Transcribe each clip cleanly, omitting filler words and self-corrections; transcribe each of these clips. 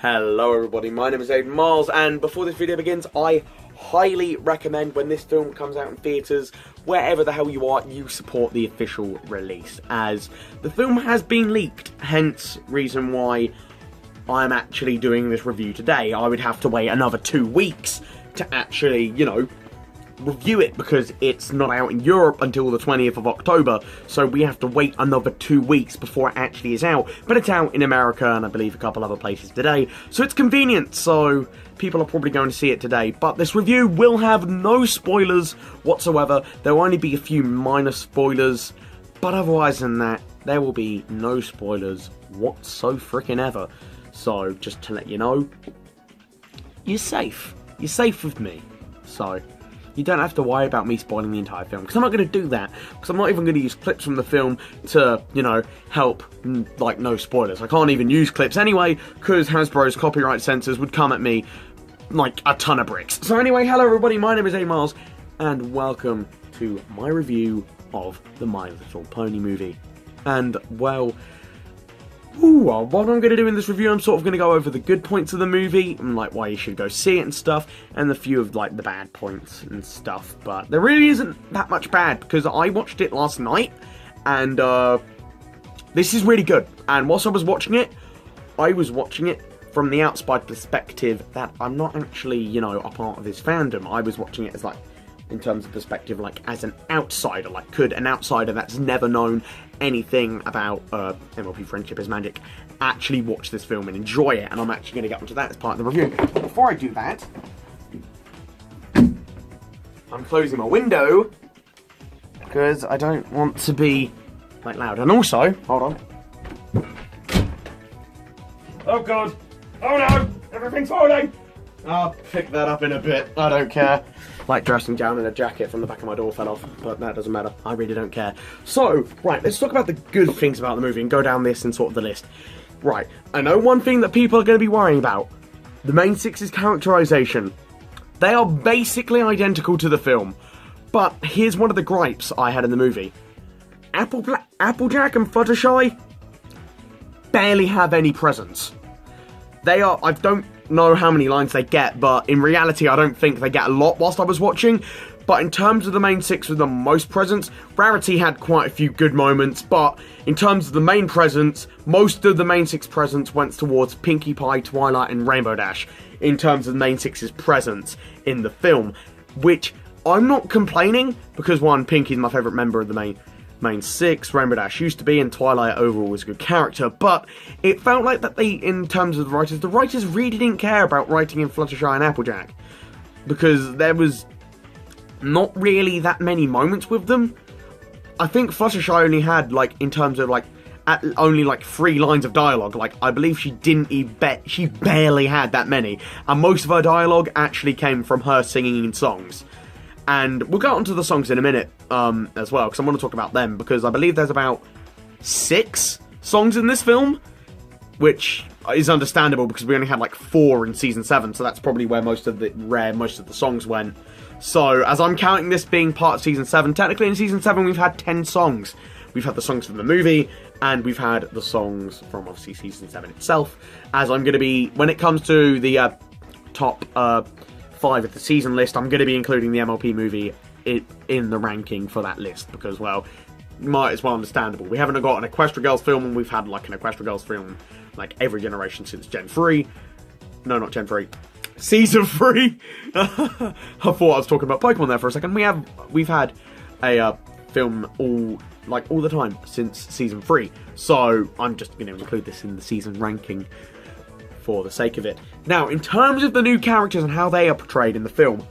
Hello everybody, my name is Aiden Miles, and before this video begins, I highly recommend when this film comes out in theatres, wherever the hell you are, you support the official release, as the film has been leaked, hence reason why I'm actually doing this review today. I would have to wait another 2 weeks to actually, review it, because it's not out in Europe until the 20th of October, so we have to wait another 2 weeks before it actually is out. But it's out in America and I believe a couple other places today, so it's convenient, so people are probably going to see it today. But this review will have no spoilers whatsoever. There will only be a few minor spoilers, but otherwise than that, there will be no spoilers whatso-frickin' ever. So, just to let you know, you're safe. You're safe with me. So, you don't have to worry about me spoiling the entire film, because I'm not going to do that, because I'm not even going to use clips from the film to, help, no spoilers. I can't even use clips anyway, because Hasbro's copyright censors would come at me like a ton of bricks. So anyway, hello everybody, my name is A Miles, and welcome to my review of the My Little Pony movie. And, well, what I'm going to do in this review, I'm sort of going to go over the good points of the movie, and why you should go see it and stuff, and a few of the bad points and stuff. But there really isn't that much bad, because I watched it last night, and this is really good. And whilst I was watching it from the outside perspective that I'm not actually, a part of this fandom. I was watching it as in terms of perspective, as an outsider, could an outsider that's never known anything about MLP Friendship is Magic actually watch this film and enjoy it, and I'm actually going to get onto that as part of the review. Before I do that, I'm closing my window, because I don't want to be, loud, and also, hold on. Oh god, oh no, everything's falling! I'll pick that up in a bit, I don't care. Dressing down in a jacket from the back of my door fell off, but that doesn't matter. I really don't care. So, right, let's talk about the good things about the movie and go down this and sort of the list. Right, I know one thing that people are going to be worrying about. The main six's characterization. They are basically identical to the film, but here's one of the gripes I had in the movie. Applejack and Fluttershy barely have any presence. They are, I don't know how many lines they get, but in reality I don't think they get a lot whilst I was watching. But in terms of the main six with the most presence, Rarity had quite a few good moments, but in terms of the main presence, most of the main six presence went towards Pinkie Pie, Twilight and Rainbow Dash in terms of the main six's presence in the film, which I'm not complaining, because one, Pinkie's my favourite member of the main six, Rainbow Dash used to be, and Twilight overall was a good character, but it felt like that they, in terms of the writers really didn't care about writing in Fluttershy and Applejack, because there was not really that many moments with them. I think Fluttershy only had, in terms of, only 3 lines of dialogue. I believe she she barely had that many, and most of her dialogue actually came from her singing in songs. And we'll get onto the songs in a minute, as well, because I want to talk about them, because I believe there's about 6 songs in this film, which is understandable, because we only had 4 in Season 7, so that's probably where most of the songs went. So, as I'm counting this being part of Season 7, technically in Season 7 we've had 10 songs. We've had the songs from the movie, and we've had the songs from, obviously, Season 7 itself, as I'm going to be, when it comes to the top 5 of the season list, I'm going to be including the MLP movie in the ranking for that list, because, well, might as well understandable. We haven't got an Equestria Girls film, and we've had, an Equestria Girls film, every generation since Gen 3. No, not Gen 3. Season 3! I thought I was talking about Pokemon there for a second. We've had a film all the time since Season 3, so I'm just going to include this in the season ranking for the sake of it. Now, in terms of the new characters and how they are portrayed in the film,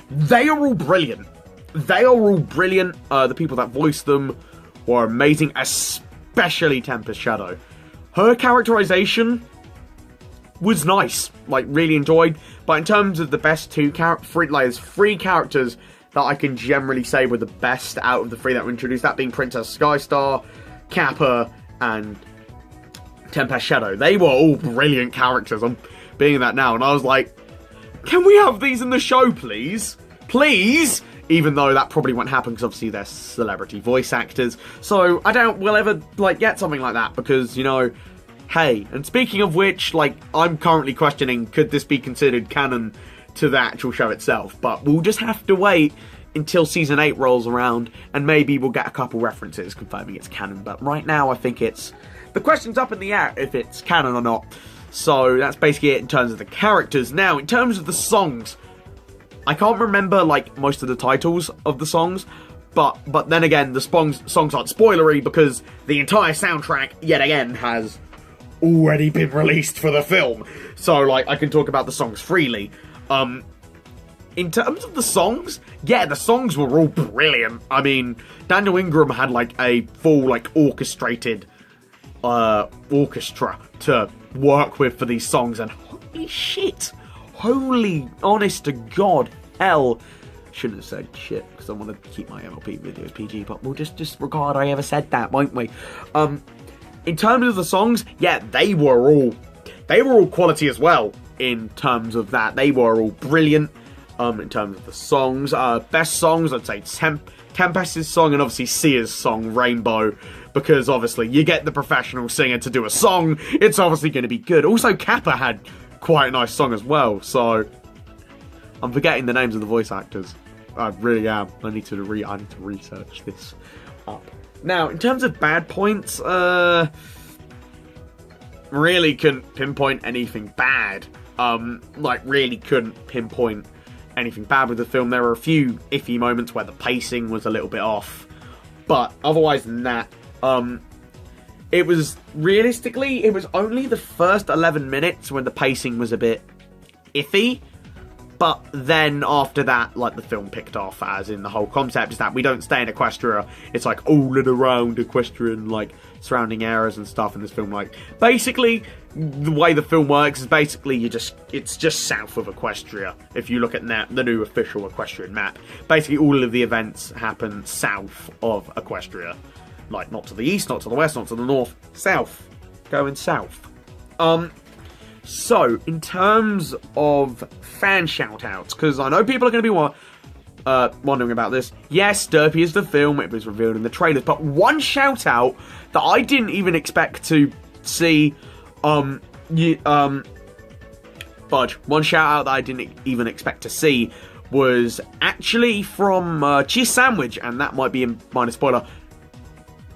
they are all brilliant. They are all brilliant. The people that voiced them were amazing, especially Tempest Shadow. Her characterization was nice, really enjoyed. But in terms of the best there's 3 characters that I can generally say were the best out of the 3 that were introduced, that being Princess Skystar, Kappa, and Tempest Shadow. They were all brilliant characters. I'm being that now, and I was like, can we have these in the show, please? Please? Even though that probably won't happen, because obviously they're celebrity voice actors. So I doubt we'll ever, get something like that, because, hey, and speaking of which, like, I'm currently questioning, could this be considered canon to the actual show itself? But we'll just have to wait until Season 8 rolls around, and maybe we'll get a couple references confirming it's canon. But right now, I think it's... the question's up in the air if it's canon or not. So that's basically it in terms of the characters. Now, in terms of the songs, I can't remember, like, most of the titles of the songs, but then again, the songs aren't spoilery because the entire soundtrack, yet again, has already been released for the film. So, like, I can talk about the songs freely. In terms of the songs, yeah, the songs were all brilliant. I mean, Daniel Ingram had, like, a full, like, orchestrated orchestra to work with for these songs, and holy shit, holy honest to God, hell, shouldn't have said shit, because I want to keep my MLP videos PG, but we'll just disregard I ever said that, won't we? In terms of the songs, yeah, they were all quality as well, in terms of that. They were all brilliant. In terms of the songs, best songs, I'd say Tempest's song and obviously Sia's song, Rainbow, because obviously you get the professional singer to do a song, it's obviously going to be good. Also, Kappa had quite a nice song as well, so I'm forgetting the names of the voice actors. I really am. I need to research this up. Now, in terms of bad points, really couldn't pinpoint anything bad. Like, really couldn't pinpoint anything bad with the film. There were a few iffy moments where the pacing was a little bit off, but otherwise than that, it was only the first 11 minutes when the pacing was a bit iffy, but then after that, like, the film picked off, as in the whole concept is that we don't stay in Equestria, it's like all in around Equestria and like surrounding areas and stuff in this film. Like, basically, the way the film works is basically it's just south of Equestria. If you look at the new official Equestrian map, basically all of the events happen south of Equestria. Like, not to the east, not to the west, not to the north, south. Going south. So, in terms of fan shout-outs, because I know people are going to be wondering about this. Yes, Derpy is the film, it was revealed in the trailers, but one shout-out that I didn't even expect to see, one shout-out that I didn't even expect to see was actually from Cheese Sandwich, and that might be a minor spoiler.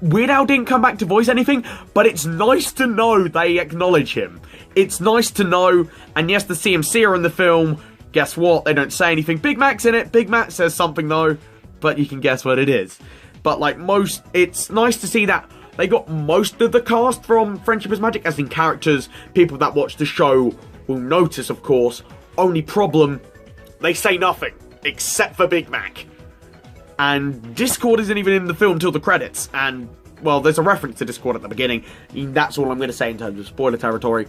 Weird Al didn't come back to voice anything, but it's nice to know they acknowledge him. It's nice to know, and yes, the CMC are in the film. Guess what? They don't say anything. Big Mac's in it. Big Mac says something, though, but you can guess what it is. But, like, it's nice to see that they got most of the cast from Friendship is Magic, as in characters. People that watch the show will notice, of course. Only problem, they say nothing, except for Big Mac. And Discord isn't even in the film till the credits, and, well, there's a reference to Discord at the beginning. That's all I'm going to say in terms of spoiler territory.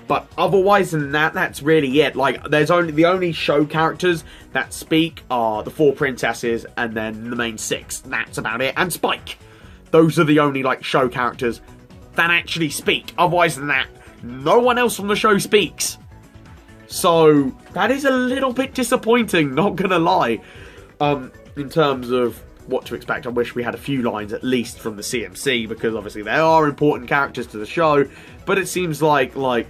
But otherwise than that, that's really it. Like, the only show characters that speak are the 4 princesses, and then the main 6. That's about it. And Spike. Those are the only, like, show characters that actually speak. Otherwise than that, no one else from the show speaks. So, that is a little bit disappointing, not gonna lie. In terms of what to expect, I wish we had a few lines at least from the CMC, because obviously they are important characters to the show, but it seems like they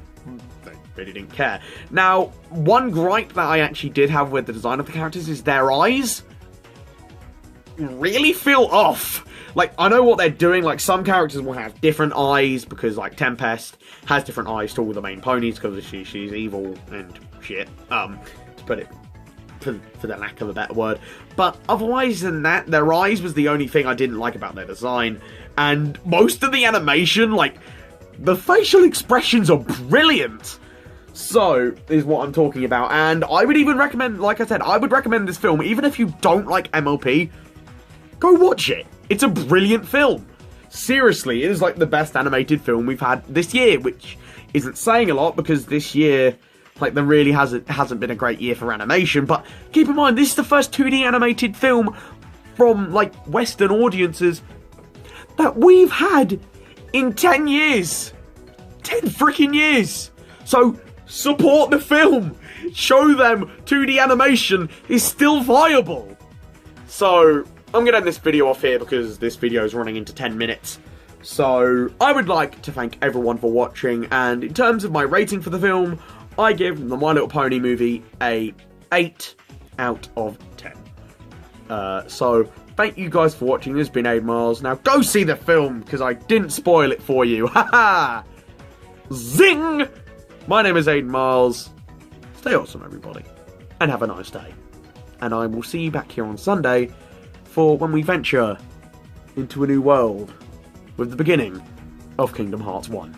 really didn't care. Now, one gripe that I actually did have with the design of the characters is their eyes really feel off. Like, I know what they're doing, like, some characters will have different eyes, because, like, Tempest has different eyes to all the main ponies, because she's evil and shit, to put it for the lack of a better word. But otherwise than that, their eyes was the only thing I didn't like about their design. And most of the animation, like, the facial expressions are brilliant. So, is what I'm talking about. And I would even recommend, like I said, I would recommend this film, even if you don't like MLP, go watch it. It's a brilliant film. Seriously, it is like the best animated film we've had this year, which isn't saying a lot, because this year, like, there really hasn't been a great year for animation. But keep in mind, this is the first 2D animated film from, like, Western audiences that we've had in 10 years. 10 freaking years. So, support the film. Show them 2D animation is still viable. So, I'm going to end this video off here because this video is running into 10 minutes. So, I would like to thank everyone for watching, and in terms of my rating for the film, I give the My Little Pony movie a 8 out of 10. So, thank you guys for watching. This has been Aiden Miles. Now, go see the film, because I didn't spoil it for you. Haha! Zing! My name is Aiden Miles. Stay awesome, everybody. And have a nice day. And I will see you back here on Sunday for when we venture into a new world with the beginning of Kingdom Hearts 1.